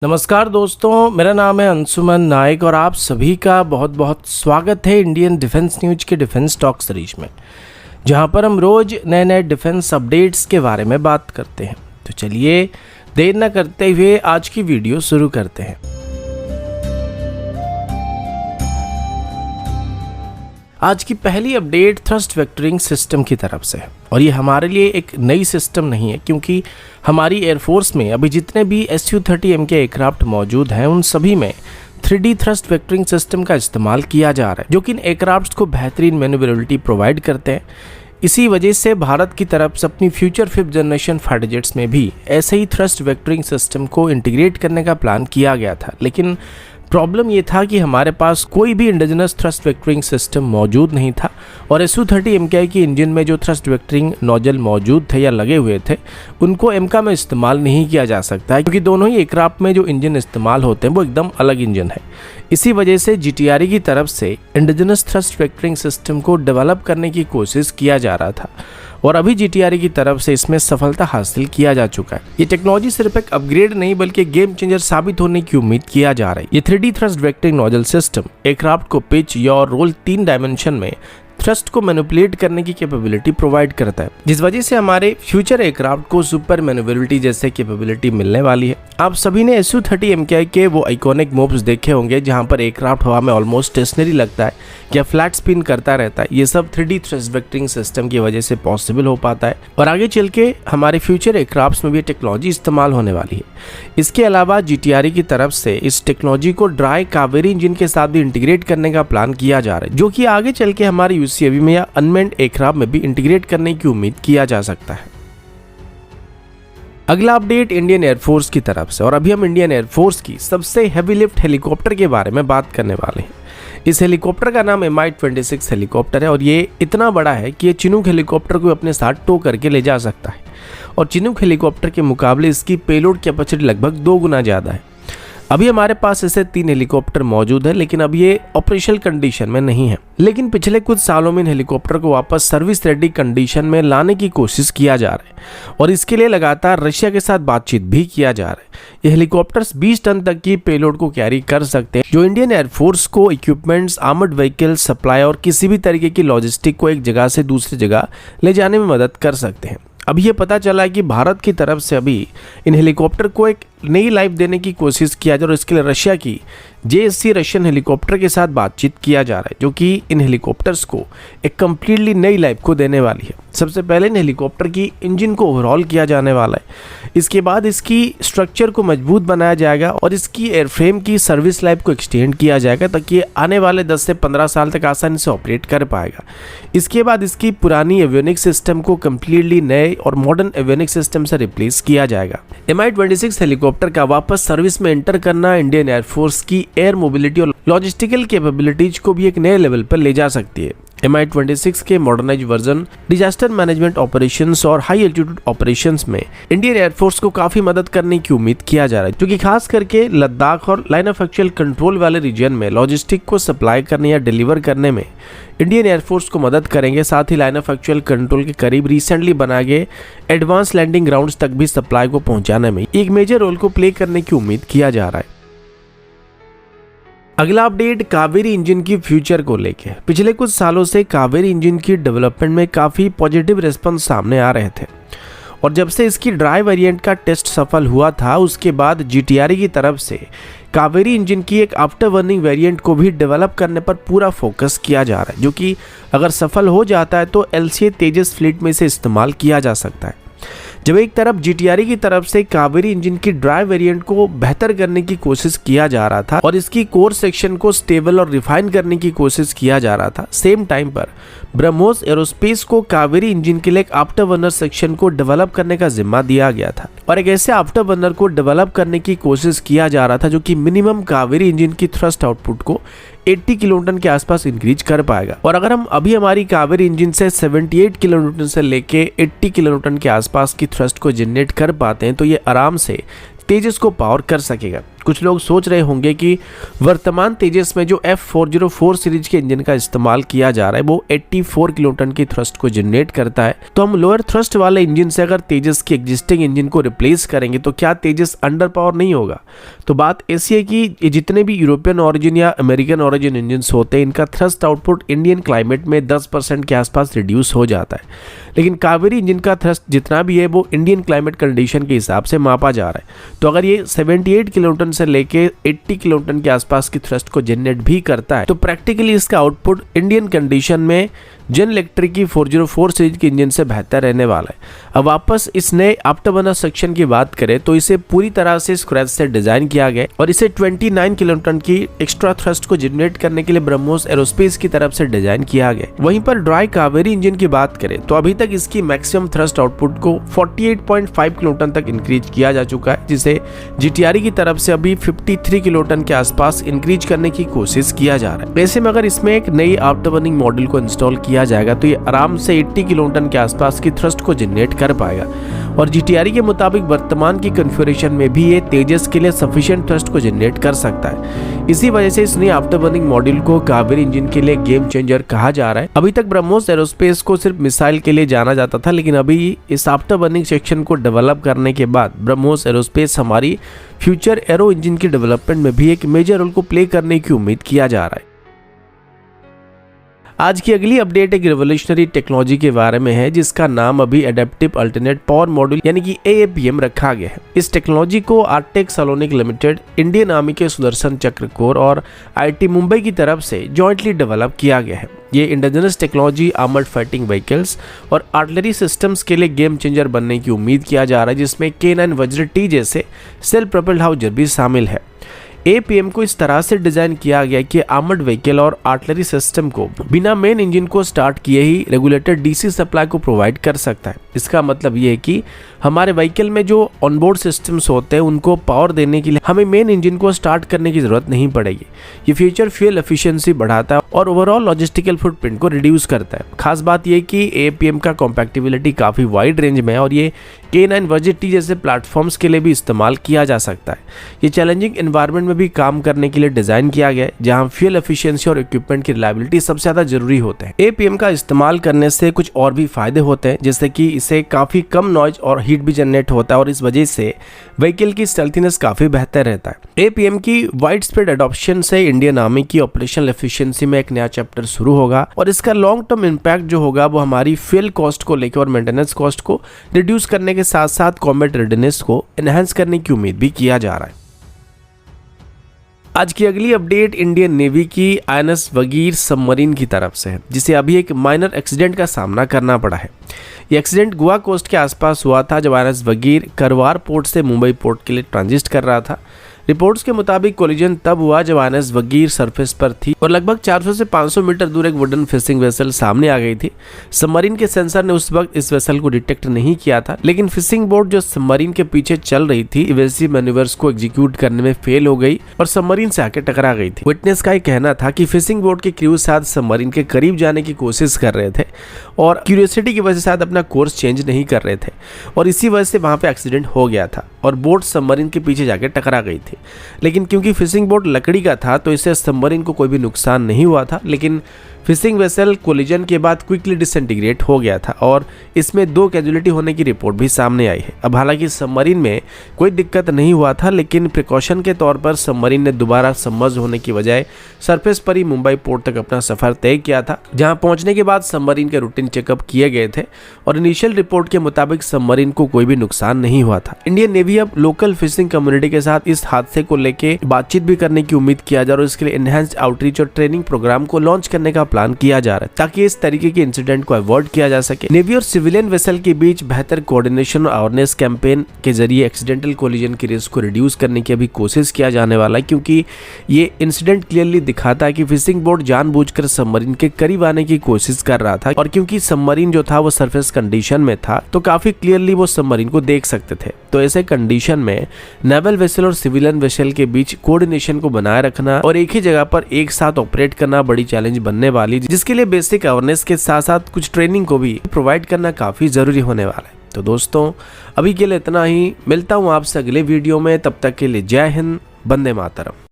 नमस्कार दोस्तों, मेरा नाम है अंशुमन नायक और आप सभी का बहुत बहुत स्वागत है इंडियन डिफेंस न्यूज के डिफेंस टॉक सीरीज में, जहां पर हम रोज नए नए डिफेंस अपडेट्स के बारे में बात करते हैं। तो चलिए देर न करते हुए आज की वीडियो शुरू करते हैं। आज की पहली अपडेट थ्रस्ट वेक्टरिंग सिस्टम की तरफ से है और ये हमारे लिए एक नई सिस्टम नहीं है, क्योंकि हमारी एयरफोर्स में अभी जितने भी Su-30M के एयरक्राफ्ट मौजूद हैं उन सभी में 3D थ्रस्ट वेक्टरिंग सिस्टम का इस्तेमाल किया जा रहा है, जो कि इन एयरक्राफ्ट को बेहतरीन मैन्यूवरेबिलिटी प्रोवाइड करते हैं। इसी वजह से भारत की तरफ से अपनी future 5th generation fighter jets में भी ऐसे ही थ्रस्ट वेक्टरिंग सिस्टम को इंटीग्रेट करने का प्लान किया गया था, लेकिन प्रॉब्लम ये था कि हमारे पास कोई भी इंडिजिनस थ्रस्ट वेक्टरिंग सिस्टम मौजूद नहीं था और Su-30 MKI की इंजन में जो थ्रस्ट वेक्टरिंग नोजल मौजूद थे या लगे हुए थे उनको एमका में इस्तेमाल नहीं किया जा सकता है, क्योंकि दोनों ही एयरक्राफ्ट में जो इंजन इस्तेमाल होते हैं वो एकदम अलग इंजन है। इसी वजह से GTRE की तरफ से इंडिजिनस थ्रस्ट वेक्टरिंग सिस्टम को डेवलप करने की कोशिश किया जा रहा था और अभी GTRE की तरफ से इसमें सफलता हासिल किया जा चुका है। ये टेक्नोलॉजी सिर्फ एक अपग्रेड नहीं बल्कि गेम चेंजर साबित होने की उम्मीद किया जा रहा है। ये 3D thrust vectoring nozzle system aircraft को पिच या और रोल 3 डायमेंशन में थ्रस्ट को मैनिपुलेट करने की कैपेबिलिटी प्रोवाइड करता है, जिस वजह से हमारे फ्यूचर एयरक्राफ्ट को सुपर मैन्यूवरेबिलिटी जैसे कैपेबिलिटी मिलने वाली है। आप सभी ने Su-30 MKI के वो आइकॉनिक मूव्स देखे होंगे जहां पर एयरक्राफ्ट हवा में ऑलमोस्ट स्टेशनरी लगता है या फ्लैट स्पिन करता रहता है। ये सब 3D थ्रस्ट वेक्टरिंग सिस्टम की वजह से पॉसिबल हो पाता है और आगे चल के हमारे फ्यूचर एयरक्राफ्ट में भी टेक्नोलॉजी इस्तेमाल होने वाली है। इसके अलावा GTRE की तरफ से इस टेक्नोलॉजी को ड्राई कावेरी इंजन के साथ भी इंटीग्रेट करने का प्लान किया जा रहा है, जो कि आगे चल के हमारे UCAV में या अनमैन्ड एयरक्राफ्ट में भी इंटीग्रेट करने की उम्मीद किया जा सकता है। अगला अपडेट इंडियन एयरफोर्स की तरफ से, और अभी हम इंडियन एयरफोर्स की सबसे हैवी लिफ्ट हेलीकॉप्टर के बारे में बात करने वाले हैं। इस हेलीकॉप्टर का नाम Mi-26 हेलीकॉप्टर है और ये इतना बड़ा है कि ये चिनूक हेलीकॉप्टर को अपने साथ टो करके ले जा सकता है और चिनूक हेलीकॉप्टर के मुकाबले इसकी पेलोड कैपेसिटी लगभग 2 गुना ज़्यादा है। अभी हमारे पास ऐसे 3 हेलीकॉप्टर मौजूद है, लेकिन अब ये ऑपरेशनल कंडीशन में नहीं है, लेकिन पिछले कुछ सालों में इन हेलीकॉप्टर को वापस सर्विस रेडी कंडीशन में लाने की कोशिश किया जा रहा है और इसके लिए लगातार रशिया के साथ बातचीत भी किया जा रहा है। ये हेलीकॉप्टर्स 20 टन तक की पेलोड को कैरी कर सकते हैं, जो इंडियन एयरफोर्स को इक्विपमेंट्स, आर्मर्ड व्हीकल सप्लाई और किसी भी तरीके की लॉजिस्टिक को एक जगह से दूसरी जगह ले जाने में मदद कर सकते हैं। अभी ये पता चला है कि भारत की तरफ से अभी इन हेलीकॉप्टर को एक नई लाइफ देने की कोशिश किया जा रहा है और इसके लिए रशिया की JSC रशियन हेलीकॉप्टर के साथ बातचीत किया जा रहा है, जो कि इन हेलीकॉप्टर्स को एक कम्प्लीटली नई लाइफ को देने वाली है। सबसे पहले इन हेलीकॉप्टर की इंजन को ओवरऑल किया जाने वाला है, इसके बाद इसकी स्ट्रक्चर को मजबूत बनाया जाएगा और इसकी एयरफ्रेम की सर्विस लाइफ को एक्सटेंड किया जाएगा ताकि ये आने वाले 10 से 15 साल तक आसानी से ऑपरेट कर पाएगा। इसके बाद इसकी पुरानी एवियोनिक्स सिस्टम को कम्प्लीटली नए और मॉडर्न एवियोनिक्स सिस्टम से रिप्लेस किया जाएगा। Mi-26 हेलीकॉप्टर का वापस सर्विस में एंटर करना इंडियन एयरफोर्स की एयर मोबिलिटी और लॉजिस्टिकल कैपेबिलिटीज को भी एक नए लेवल पर ले जा सकती है। Mi-26 के modernise version disaster management operations और हाई एल्टीट्यूड ऑपरेशंस में इंडियन एयरफोर्स को काफी मदद करने की उम्मीद किया जा रहा है, जो कि खास करके लद्दाख और लाइन ऑफ एक्चुअल कंट्रोल वाले रीजन में लॉजिस्टिक को सप्लाई करने या डिलीवर करने में इंडियन एयरफोर्स को मदद करेंगे। साथ ही लाइन ऑफ एक्चुअल कंट्रोल के करीब रिसेंटली बनाए गए एडवांस लैंडिंग ग्राउंड्स तक भी सप्लाई को पहुंचाने में एक मेजर रोल को प्ले करने की उम्मीद किया जा रहा है। अगला अपडेट कावेरी इंजन की फ्यूचर को लेके। पिछले कुछ सालों से कावेरी इंजन की डेवलपमेंट में काफ़ी पॉजिटिव रिस्पॉन्स सामने आ रहे थे और जब से इसकी ड्राई वेरिएंट का टेस्ट सफल हुआ था उसके बाद GTRE की तरफ से कावेरी इंजन की एक आफ्टर बर्निंग वेरिएंट को भी डेवलप करने पर पूरा फोकस किया जा रहा है, जो कि अगर सफल हो जाता है तो LCA तेजस फ्लीट में इसे इस्तेमाल किया जा सकता है। जब एक तरफ GTRE की तरफ से कावेरी इंजन की ड्राई वेरिएंट को बेहतर करने की कोशिश किया जा रहा था और इसकी कोर सेक्शन को स्टेबल और रिफाइन करने की कोशिश किया जा रहा था, सेम टाइम पर ब्रह्मोस एरोस्पेस को कावेरी इंजन के लिए एक आफ्टर बर्नर सेक्शन को डेवलप करने का जिम्मा दिया गया था और एक ऐसे आफ्टर बर्नर को डेवलप करने की कोशिश किया जा रहा था जो कि मिनिमम कावेरी इंजन की थ्रस्ट आउटपुट को 80 किलोन्यूटन के आसपास इंक्रीज कर पाएगा। और अगर हम अभी हमारी कावेरी इंजन से 78 किलोन्यूटन से लेके 80 किलोन्यूटन के आसपास की थ्रस्ट को जनरेट कर पाते हैं तो ये आराम से तेजस को पावर कर सकेगा। कुछ लोग सोच रहे होंगे कि वर्तमान तेजस में जो F404 सीरीज के इंजन का इस्तेमाल किया जा रहा है वो 84 किलोटन की थ्रस्ट को जनरेट करता है, तो हम लोअर थ्रस्ट वाले इंजन से अगर तेजस के एग्जिस्टिंग इंजन को रिप्लेस करेंगे तो क्या तेजस अंडर पावर नहीं होगा। तो बात ऐसी है कि ये जितने भी यूरोपियन ऑरिजिन या अमेरिकन ऑरिजिन इंजन होते हैं इनका थ्रस्ट आउटपुट इंडियन क्लाइमेट में 10% के आसपास रिड्यूस हो जाता है, लेकिन कावेरी इंजन का थ्रस्ट जितना भी है वो इंडियन क्लाइमेट कंडीशन के हिसाब से मापा जा रहा है। तो अगर ये 78 किलोटन से लेके 80 किलोटन के आसपास की थ्रस्ट को जनरेट भी करता है तो प्रैक्टिकली इसका आउटपुट इंडियन कंडीशन में जेन इलेक्ट्रिक की 404 सीरीज के इंजन से बेहतर रहने वाला है। अब वापस इस नए आफ्टरबर्नर सेक्शन की बात करें तो इसे पूरी तरह से स्क्रैच से डिजाइन किया गया और इसे 29 किलोटन की एक्स्ट्रा थ्रस्ट को जनरेट करने के लिए ब्रह्मोस एरोस्पेस की तरफ से डिजाइन किया गया। वहीं पर ड्राई कावेरी इंजन की बात करें तो अभी तक इसकी मैक्सिमम थ्रस्ट आउटपुट को 48.5 किलोटन तक इंक्रीज किया जा चुका है, जिसे जीटीआरई की तरफ से अभी 53 किलोटन के आसपास इंक्रीज करने की कोशिश किया जा रहा है। ऐसे में अगर इसमें एक नई आफ्टरबर्निंग मॉडल को इंस्टॉल किया जाएगा तो ये आराम से 80 किलोटन के आसपास की थ्रस्ट को जनरेट कर पाएगा और जीटीआरई के मुताबिक वर्तमान की कॉन्फ़िगरेशन में भी ये तेजस के लिए सफिशिएंट थ्रस्ट को जनरेट कर सकता है। इसी वजह से इस नई आफ्टरबर्निंग मॉडल को कावेरी इंजन के लिए गेम चेंजर कहा जा रहा है। अभी तक ब्रह्मोस एरोस्पेस को सिर्फ मिसाइल के लिए जाना जाता था, लेकिन अभी इस आफ्टरबर्निंग सेक्शन को डेवलप करने के बाद ब्रह्मोस एरोस्पेस हमारी फ्यूचर एरो इंजन की डेवलपमेंट में भी एक मेजर रोल को प्ले करने की उम्मीद किया जा रहा है। आज की अगली अपडेट एक रिवोल्यूशनरी टेक्नोलॉजी के बारे में है जिसका नाम अभी एडेप्टिव अल्टरनेट पावर मॉड्यूल यानी कि AAPM रखा गया है। इस टेक्नोलॉजी को आर्टेक सलोनिक लिमिटेड, इंडियन आर्मी के सुदर्शन चक्र कोर और IIT मुंबई की तरफ से जॉइंटली डेवलप किया गया है। ये indigenous technology armoured fighting vehicles और आर्टिलरी सिस्टम्स के लिए गेम चेंजर बनने की उम्मीद किया जा रहा है, जिसमें K9 वज्र T जैसे सेल्फ प्रोपेल्ड हाउजर भी शामिल है। APM को इस तरह से डिजाइन किया गया कि आर्मर्ड व्हीकल और आर्टिलरी सिस्टम को बिना मेन इंजन को स्टार्ट किए ही रेगुलेटेड DC सप्लाई को प्रोवाइड कर सकता है। इसका मतलब ये है कि हमारे व्हीकल में जो ऑनबोर्ड सिस्टम्स होते हैं उनको पावर देने के लिए हमें मेन इंजन को स्टार्ट करने की जरूरत नहीं पड़ेगी। ये फीचर फ्यूल एफिशिएंसी बढ़ाता है और ओवरऑल लॉजिस्टिकल फुटप्रिंट को रिड्यूस करता है। खास बात यह कि APM का कॉम्पैक्टिबिलिटी काफी वाइड रेंज में है और ये K9 वज्र T जैसे प्लेटफॉर्म्स के लिए भी इस्तेमाल किया जा सकता है। ये चैलेंजिंग एनवायरनमेंट में भी काम करने के लिए डिजाइन किया गया है जहां फ्यूल एफिशिएंसी और इक्विपमेंट की रिलायबिलिटी सबसे ज्यादा जरूरी होते हैं। APM का इस्तेमाल करने से कुछ और भी फायदे होते हैं, जैसे कि इसे काफी कम नॉइज और हीट भी जनरेट होता है और इस वजह से व्हीकल की स्टेल्थीनेस काफी बेहतर रहता है। APM की वाइड स्प्रेड अडॉप्शन से इंडियन आर्मी की ऑपरेशनल एफिशिएंसी में एक नया चैप्टर शुरू होगा और इसका लॉन्ग टर्म इम्पैक्ट जो होगा वो हमारी फ्यूल कॉस्ट को लेकर और मेंटेनेंस कॉस्ट को रिड्यूस करने के साथ साथ कॉम्बैट रेडीनेस को एनहांस करने की उम्मीद भी किया जा रहा है। आज की अगली अपडेट इंडियन नेवी की INS वगीर सबमरीन की तरफ से है, जिसे अभी एक माइनर एक्सीडेंट का सामना करना पड़ा है। ये एक्सीडेंट गोवा कोस्ट के आसपास हुआ था जब INS वगीर करवार पोर्ट से मुंबई पोर्ट के लिए ट्रांजिट कर रहा था। रिपोर्ट्स के मुताबिक कोलिजन तब हुआ जब INS वगीर सरफेस पर थी और लगभग 400 से 500 मीटर दूर एक वुडन फिशिंग वेसल सामने आ गई थी। सबमरीन के सेंसर ने उस वक्त इस वेसल को डिटेक्ट नहीं किया था, लेकिन फिशिंग बोट जो सबमरीन के पीछे चल रही थी इवेसिव मैन्यूवर्स को एग्जीक्यूट करने में फेल हो गई और सबमरीन से आके टकरा गई थी। विटनेस का कहना था कि फिशिंग बोट के क्रू साथ सबमरीन के करीब जाने की कोशिश कर रहे थे और क्यूरियोसिटी की वजह से शायद अपना कोर्स चेंज नहीं कर रहे थे और इसी वजह से वहां पे एक्सीडेंट हो गया था और बोट सबमरीन के पीछे जाके टकरा गई थी। लेकिन क्योंकि फिशिंग बोट लकड़ी का था तो इससे सबमरीन को कोई भी नुकसान नहीं हुआ था, लेकिन फिशिंग वेसल कोलिजन के बाद क्विकली डिसइंटीग्रेट हो गया था और इसमें 2 कैजुअलिटी होने की रिपोर्ट भी सामने आई है। अब हालांकि सबमरीन में कोई दिक्कत नहीं हुआ था, लेकिन प्रिकॉशन के तौर पर सबमरीन ने दोबारा सबमर्ज होने की बजाय सरफेस पर ही मुंबई पोर्ट तक अपना सफर तय किया था, जहां पहुंचने के बाद सबमरीन के रूटीन चेकअप किए गए थे और इनिशियल रिपोर्ट के मुताबिक सबमरीन को कोई भी नुकसान नहीं हुआ था। इंडियन नेवी अब लोकल फिशिंग कम्युनिटी के साथ इस हादसे को लेकर बातचीत भी करने की उम्मीद किया जा रहा है और इसके लिए एनहांस्ड आउटरीच और ट्रेनिंग प्रोग्राम को लॉन्च करने का प्लान किया जा रहा है ताकि इस तरीके के इंसिडेंट को अवॉइड किया जा सके। नेवी और सिविलियन वेसल के बीच बेहतर कोऑर्डिनेशन और अवेयरनेस कैंपेन के जरिए एक्सीडेंटल कोलिजन की रिस्क को रिड्यूस करने की अभी कोशिश किया जाने वाला है, क्योंकि ये इंसिडेंट क्लियरली दिखाता है कि फिशिंग बोट जानबूझकर सबमरीन के करीब आने की कोशिश कर रहा था और क्योंकि सबमरीन जो था वो सरफेस कंडीशन में था तो काफी क्लियरली वो सबमरीन को देख सकते थे। तो ऐसे कंडीशन में नेवल वेसल और सिविलियन वेसल के बीच कोऑर्डिनेशन को बनाए रखना और एक ही जगह पर एक साथ ऑपरेट करना बड़ी चैलेंज बनने वाली, जिसके लिए बेसिक अवेयरनेस के साथ साथ कुछ ट्रेनिंग को भी प्रोवाइड करना काफी जरूरी होने वाला है। तो दोस्तों अभी के लिए इतना ही, मिलता हूँ आपसे अगले वीडियो में, तब तक के लिए जय हिंद, वंदे मातरम।